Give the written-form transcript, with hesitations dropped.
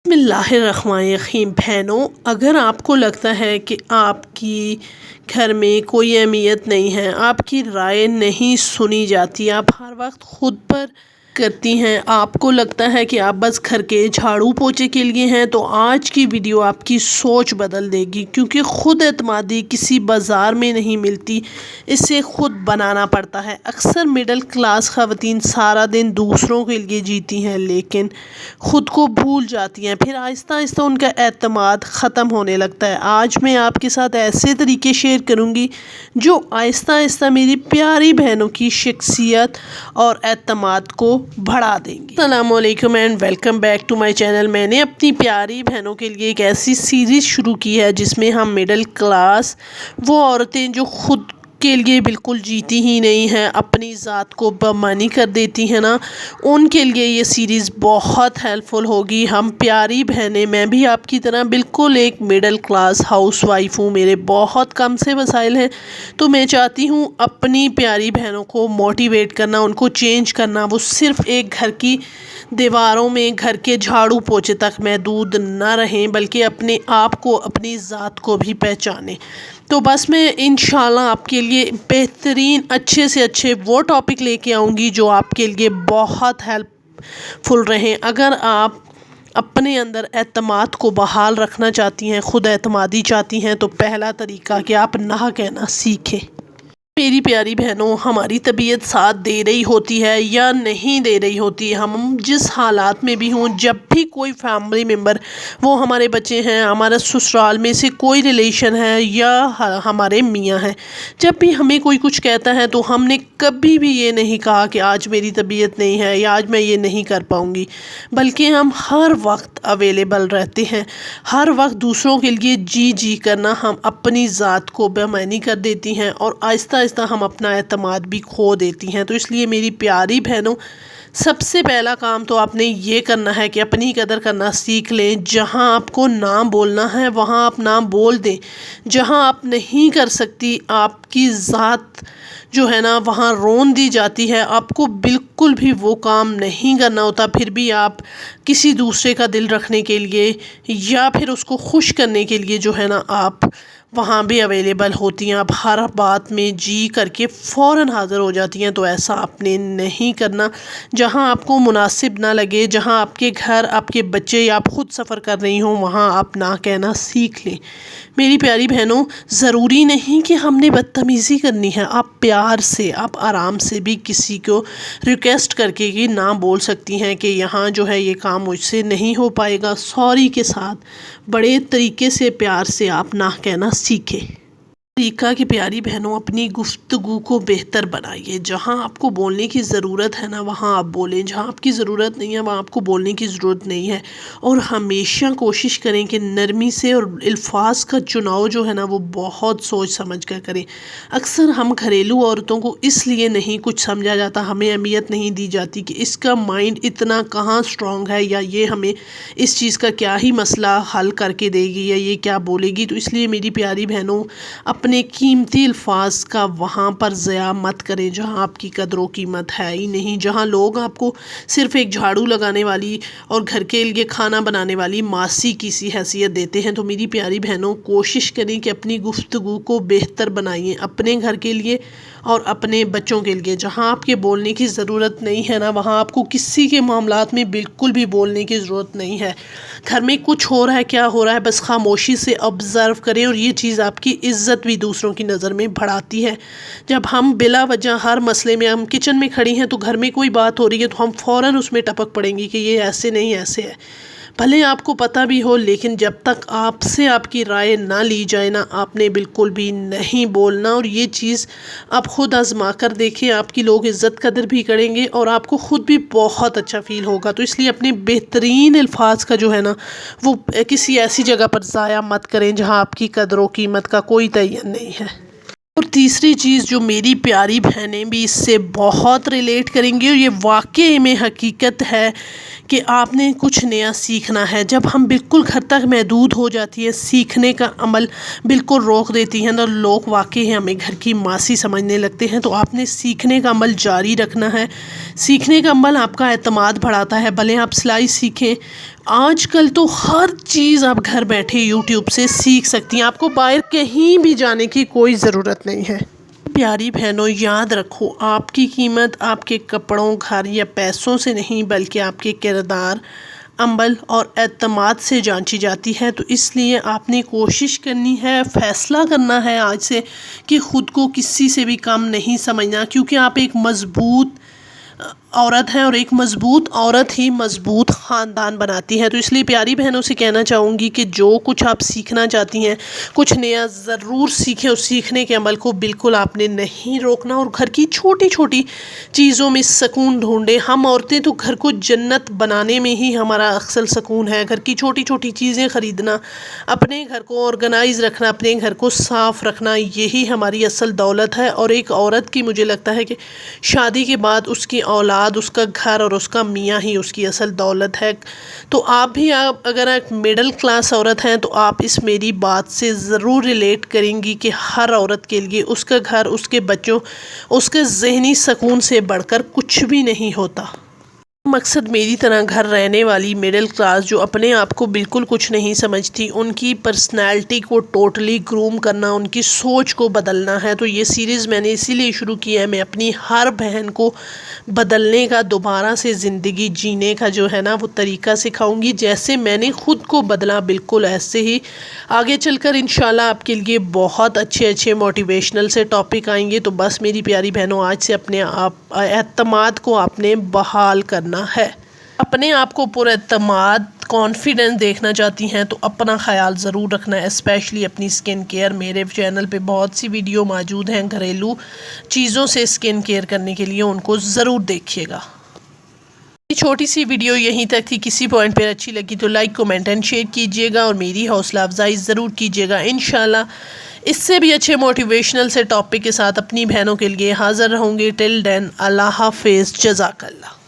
بسم اللہ الرحمن الرحیم بہنوں، اگر آپ کو لگتا ہے کہ آپ کی گھر میں کوئی اہمیت نہیں ہے، آپ کی رائے نہیں سنی جاتی، آپ ہر وقت خود پر کرتی ہیں، آپ کو لگتا ہے کہ آپ بس گھر کے جھاڑو پوچھے کے لیے ہیں، تو آج کی ویڈیو آپ کی سوچ بدل دے گی، کیونکہ خود اعتمادی کسی بازار میں نہیں ملتی، اسے خود بنانا پڑتا ہے۔ اکثر مڈل کلاس خواتین سارا دن دوسروں کے لیے جیتی ہیں، لیکن خود کو بھول جاتی ہیں، پھر آہستہ آہستہ ان کا اعتماد ختم ہونے لگتا ہے۔ آج میں آپ کے ساتھ ایسے طریقے شیئر کروں گی جو آہستہ آہستہ میری پیاری بہنوں کی شخصیت اور اعتماد کو بڑھا دیں گی۔ السلام علیکم and welcome back to my channel. میں نے اپنی پیاری بہنوں کے لیے ایک ایسی سیریز شروع کی ہے جس میں ہم مڈل کلاس وہ عورتیں جو خود کے لیے بالکل جیتی ہی نہیں ہیں، اپنی ذات کو بمانی کر دیتی ہیں نا، ان کے لیے یہ سیریز بہت ہیلپ فل ہوگی۔ ہم پیاری بہنیں، میں بھی آپ کی طرح بالکل ایک مڈل کلاس ہاؤس وائف ہوں، میرے بہت کم سے وسائل ہیں، تو میں چاہتی ہوں اپنی پیاری بہنوں کو موٹیویٹ کرنا، ان کو چینج کرنا، وہ صرف ایک گھر کی دیواروں میں گھر کے جھاڑو پوچھے تک محدود نہ رہیں، بلکہ اپنے آپ کو، اپنی ذات کو بھی پہچانیں۔ تو بس میں انشاءاللہ آپ کے لیے بہترین اچھے سے اچھے وہ ٹاپک لے کے آؤں گی جو آپ کے لیے بہت ہیلپ فل رہیں۔ اگر آپ اپنے اندر اعتماد کو بحال رکھنا چاہتی ہیں، خود اعتمادی چاہتی ہیں، تو پہلا طریقہ کہ آپ نہ کہنا سیکھیں۔ میری پیاری بہنوں، ہماری طبیعت ساتھ دے رہی ہوتی ہے یا نہیں دے رہی ہوتی، ہم جس حالات میں بھی ہوں، جب بھی کوئی فیملی ممبر، وہ ہمارے بچے ہیں، ہمارا سسرال میں سے کوئی ریلیشن ہے یا ہمارے میاں ہیں، جب بھی ہمیں کوئی کچھ کہتا ہے تو ہم نے کبھی بھی یہ نہیں کہا کہ آج میری طبیعت نہیں ہے یا آج میں یہ نہیں کر پاؤں گی، بلکہ ہم ہر وقت اویلیبل رہتے ہیں۔ ہر وقت دوسروں کے لیے جی کرنا ہم اپنی ذات کو بےمعنی کر دیتی ہیں، اور آہستہ آہستہ ہم اپنا اعتماد بھی کھو دیتی ہیں۔ تو اس لیے میری پیاری بہنوں، سب سے پہلا کام تو آپ نے یہ کرنا ہے کہ اپنی قدر کرنا سیکھ لیں۔ جہاں آپ کو نہ بولنا ہے وہاں آپ نہ بول دیں، جہاں آپ نہیں کر سکتی، آپ کی ذات جو ہے نا وہاں رون دی جاتی ہے، آپ کو بالکل بھی وہ کام نہیں کرنا ہوتا، پھر بھی آپ کسی دوسرے کا دل رکھنے کے لیے یا پھر اس کو خوش کرنے کے لیے جو ہے نا آپ وہاں بھی اویلیبل ہوتی ہیں، آپ ہر بات میں جی کر کے فوراً حاضر ہو جاتی ہیں، تو ایسا آپ نے نہیں کرنا۔ جہاں آپ کو مناسب نہ لگے، جہاں آپ کے گھر، آپ کے بچے یا آپ خود سفر کر رہی ہوں، وہاں آپ نہ کہنا سیکھ لیں۔ میری پیاری بہنوں، ضروری نہیں کہ ہم نے بدتمیزی کرنی ہے، آپ پیار سے، آپ آرام سے بھی کسی کو ریکویسٹ کر کے یہ نہ بول سکتی ہیں کہ یہاں جو ہے یہ کام مجھ سے نہیں ہو پائے گا، سوری کے ساتھ بڑے طریقے سے پیار سے آپ نہ کہنا سیکھیں۔ طریقہ کہ پیاری بہنوں، اپنی گفتگو کو بہتر بنائیے۔ جہاں آپ کو بولنے کی ضرورت ہے نا وہاں آپ بولیں، جہاں آپ کی ضرورت نہیں ہے وہاں آپ کو بولنے کی ضرورت نہیں ہے، اور ہمیشہ کوشش کریں کہ نرمی سے، اور الفاظ کا چناؤ جو ہے نا وہ بہت سوچ سمجھ کر کریں۔ اکثر ہم گھریلو عورتوں کو اس لیے نہیں کچھ سمجھا جاتا، ہمیں اہمیت نہیں دی جاتی کہ اس کا مائنڈ اتنا کہاں اسٹرانگ ہے، یا یہ ہمیں اس چیز کا کیا ہی مسئلہ حل کر کے دے گی، یا یہ کیا بولے گی۔ تو اس لیے میری پیاری بہنوں، اپنے قیمتی الفاظ کا وہاں پر ضیاع مت کریں جہاں آپ کی قدر و قیمت ہے ہی نہیں، جہاں لوگ آپ کو صرف ایک جھاڑو لگانے والی اور گھر کے لیے کھانا بنانے والی ماسی کی سی حیثیت دیتے ہیں۔ تو میری پیاری بہنوں، کوشش کریں کہ اپنی گفتگو کو بہتر بنائیں، اپنے گھر کے لیے اور اپنے بچوں کے لیے۔ جہاں آپ کے بولنے کی ضرورت نہیں ہے نا وہاں آپ کو کسی کے معاملات میں بالکل بھی بولنے کی ضرورت نہیں ہے۔ گھر میں کچھ ہو رہا ہے، کیا ہو رہا ہے، بس خاموشی سے آبزرو کریں، اور یہ چیز آپ کی عزت بھی دوسروں کی نظر میں بڑھاتی ہے۔ جب ہم بلا وجہ ہر مسئلے میں، ہم کچن میں کھڑی ہیں تو گھر میں کوئی بات ہو رہی ہے تو ہم فوراً اس میں ٹپک پڑیں گی کہ یہ ایسے نہیں ایسے ہے، بھلے آپ کو پتہ بھی ہو، لیکن جب تک آپ سے آپ کی رائے نہ لی جائے نا، آپ نے بالکل بھی نہیں بولنا۔ اور یہ چیز آپ خود آزما کر دیکھیں، آپ کی لوگ عزت قدر بھی کریں گے اور آپ کو خود بھی بہت اچھا فیل ہوگا۔ تو اس لیے اپنے بہترین الفاظ کا جو ہے نا وہ کسی ایسی جگہ پر ضائع مت کریں جہاں آپ کی قدر و قیمت کا کوئی تعین نہیں ہے۔ اور تیسری چیز جو میری پیاری بہنیں بھی اس سے بہت ریلیٹ کریں گی، اور یہ واقعی میں حقیقت ہے کہ آپ نے کچھ نیا سیکھنا ہے۔ جب ہم بالکل گھر تک محدود ہو جاتی ہے، سیکھنے کا عمل بالکل روک دیتی ہیں تو لوگ واقعی ہمیں گھر کی ماسی سمجھنے لگتے ہیں۔ تو آپ نے سیکھنے کا عمل جاری رکھنا ہے۔ سیکھنے کا عمل آپ کا اعتماد بڑھاتا ہے، بھلے آپ سلائی سیکھیں، آج کل تو ہر چیز آپ گھر بیٹھے یوٹیوب سے سیکھ سکتی ہیں، آپ کو باہر کہیں بھی جانے کی کوئی ضرورت نہیں ہے۔ پیاری بہنوں، یاد رکھو آپ کی قیمت آپ کے کپڑوں، گھر یا پیسوں سے نہیں بلکہ آپ کے کردار، عمل اور اعتماد سے جانچی جاتی ہے۔ تو اس لیے آپ نے کوشش کرنی ہے، فیصلہ کرنا ہے آج سے کہ خود کو کسی سے بھی کم نہیں سمجھنا، کیونکہ آپ ایک مضبوط عورت ہے اور ایک مضبوط عورت ہی مضبوط خاندان بناتی ہے۔ تو اس لیے پیاری بہنوں سے کہنا چاہوں گی کہ جو کچھ آپ سیکھنا چاہتی ہیں کچھ نیا ضرور سیکھیں، اور سیکھنے کے عمل کو بالکل آپ نے نہیں روکنا، اور گھر کی چھوٹی چھوٹی چیزوں میں سکون ڈھونڈیں۔ ہم عورتیں تو گھر کو جنت بنانے میں ہی ہمارا اصل سکون ہے۔ گھر کی چھوٹی چھوٹی چیزیں خریدنا، اپنے گھر کو آرگنائز رکھنا، اپنے گھر کو صاف رکھنا، یہی ہماری اصل دولت ہے۔ اور ایک عورت کی مجھے لگتا ہے کہ شادی کے بعد اس کی اولاد، اس کا گھر اور اس کا میاں ہی اس کی اصل دولت ہے۔ تو آپ بھی اگر ایک مڈل کلاس عورت ہیں تو آپ اس میری بات سے ضرور ریلیٹ کریں گی کہ ہر عورت کے لیے اس کا گھر، اس کے بچوں، اس کے ذہنی سکون سے بڑھ کر کچھ بھی نہیں ہوتا۔ مقصد میری طرح گھر رہنے والی مڈل کلاس جو اپنے آپ کو بالکل کچھ نہیں سمجھتی، ان کی پرسنالٹی کو ٹوٹلی گروم کرنا، ان کی سوچ کو بدلنا ہے۔ تو یہ سیریز میں نے اسی لیے شروع کی ہے، میں اپنی ہر بہن کو بدلنے کا، دوبارہ سے زندگی جینے کا جو ہے نا وہ طریقہ سکھاؤں گی۔ جیسے میں نے خود کو بدلا بالکل ایسے ہی آگے چل کر انشاءاللہ آپ کے لیے بہت اچھے موٹیویشنل سے ٹاپک آئیں گے۔ تو بس میری پیاری بہنوں، آج سے اپنے اعتماد کو آپ نے بحال کرنا ہے۔ اپنے آپ کو پر اعتماد، کانفیڈنس دیکھنا چاہتی ہیں تو اپنا خیال ضرور رکھنا ہے، اسپیشلی اپنی سکن کیئر۔ میرے چینل پہ بہت سی ویڈیو موجود ہیں گھریلو چیزوں سے سکن کیئر کرنے کے لیے، ان کو ضرور دیکھیے گا۔ چھوٹی سی ویڈیو یہیں تک تھی، کسی پوائنٹ پہ اچھی لگی تو لائک، کمنٹ اینڈ شیئر کیجیے گا، اور میری حوصلہ افزائی ضرور کیجیے گا۔ انشاءاللہ اس سے بھی اچھے موٹیویشنل سے ٹاپک کے ساتھ اپنی بہنوں کے لیے حاضر رہوں گے۔ ٹل دین، اللہ حافظ، جزاک اللہ۔